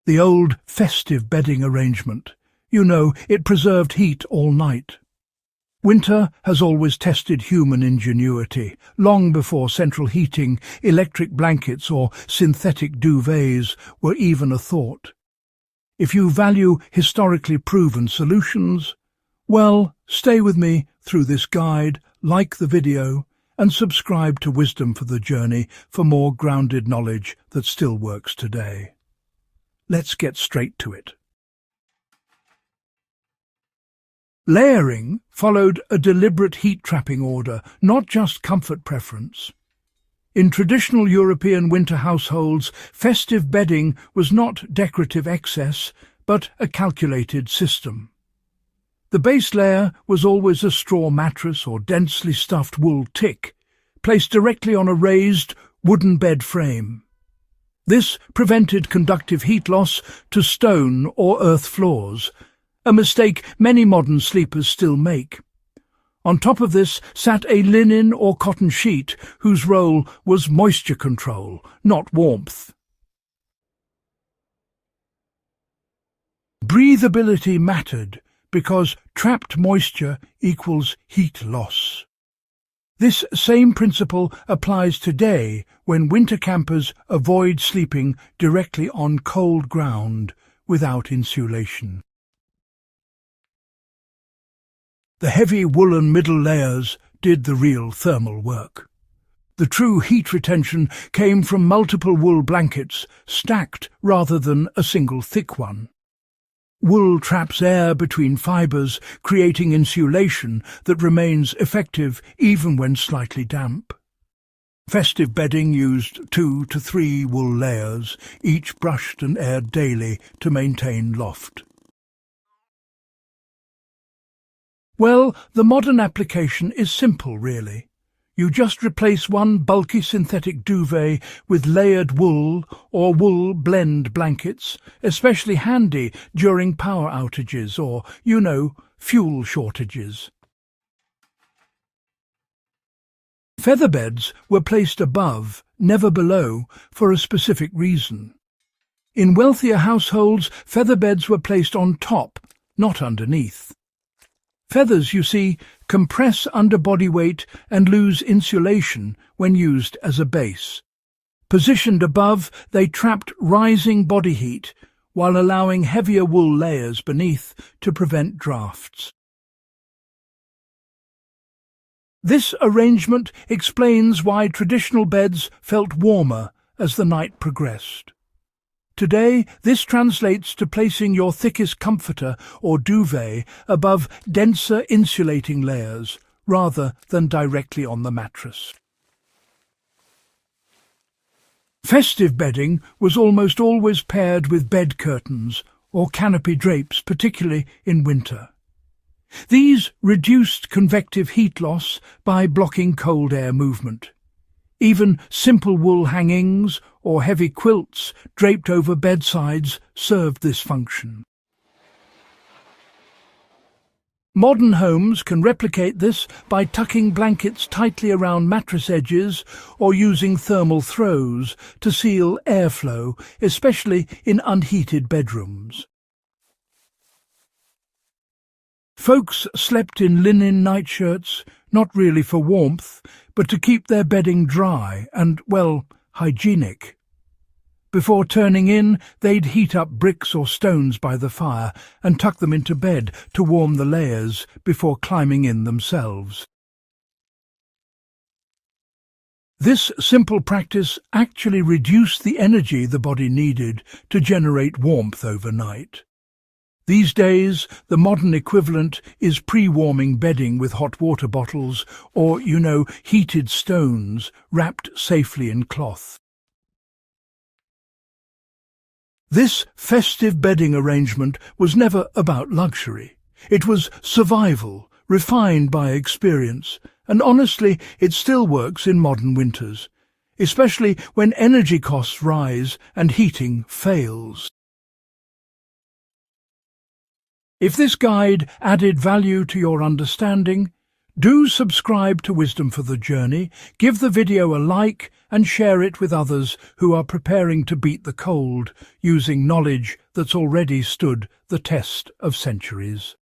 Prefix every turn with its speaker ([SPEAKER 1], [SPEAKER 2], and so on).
[SPEAKER 1] The old festive bedding arrangement. You know, it preserved heat all night. Winter has always tested human ingenuity, long before central heating, electric blankets or synthetic duvets were even a thought. If you value historically proven solutions, well, stay with me through this guide, like the video, and subscribe to Wisdom for the Journey for more grounded knowledge that still works today. Let's get straight to it. Layering followed a deliberate heat-trapping order, not just comfort preference. In traditional European winter households, festive bedding was not decorative excess, but a calculated system. The base layer was always a straw mattress or densely stuffed wool tick, placed directly on a raised wooden bed frame. This prevented conductive heat loss to stone or earth floors, a mistake many modern sleepers still make. On top of this sat a linen or cotton sheet whose role was moisture control, not warmth. Breathability mattered because trapped moisture equals heat loss. This same principle applies today when winter campers avoid sleeping directly on cold ground without insulation. The heavy woolen middle layers did the real thermal work. The true heat retention came from multiple wool blankets, stacked rather than a single thick one. Wool traps air between fibres, creating insulation that remains effective even when slightly damp. Festive bedding used 2 to 3 wool layers, each brushed and aired daily to maintain loft. Well, the modern application is simple, really. You just replace one bulky synthetic duvet with layered wool or wool blend blankets, especially handy during power outages or, fuel shortages. Feather beds were placed above, never below, for a specific reason. In wealthier households, feather beds were placed on top, not underneath. Feathers, you see, compress under body weight and lose insulation when used as a base. Positioned above, they trapped rising body heat while allowing heavier wool layers beneath to prevent drafts. This arrangement explains why traditional beds felt warmer as the night progressed. Today, this translates to placing your thickest comforter or duvet above denser insulating layers, rather than directly on the mattress. Festive bedding was almost always paired with bed curtains or canopy drapes, particularly in winter. These reduced convective heat loss by blocking cold air movement. Even simple wool hangings or heavy quilts draped over bedsides served this function. Modern homes can replicate this by tucking blankets tightly around mattress edges or using thermal throws to seal airflow, especially in unheated bedrooms. Folks slept in linen nightshirts, not really for warmth, but to keep their bedding dry and, hygienic. Before turning in, they'd heat up bricks or stones by the fire and tuck them into bed to warm the layers before climbing in themselves. This simple practice actually reduced the energy the body needed to generate warmth overnight. These days, the modern equivalent is pre-warming bedding with hot water bottles or, heated stones wrapped safely in cloth. This festive bedding arrangement was never about luxury. It was survival, refined by experience, and honestly, it still works in modern winters, especially when energy costs rise and heating fails. If this guide added value to your understanding, Do subscribe to Wisdom for the Journey, give the video a like and share it with others who are preparing to beat the cold using knowledge that's already stood the test of centuries.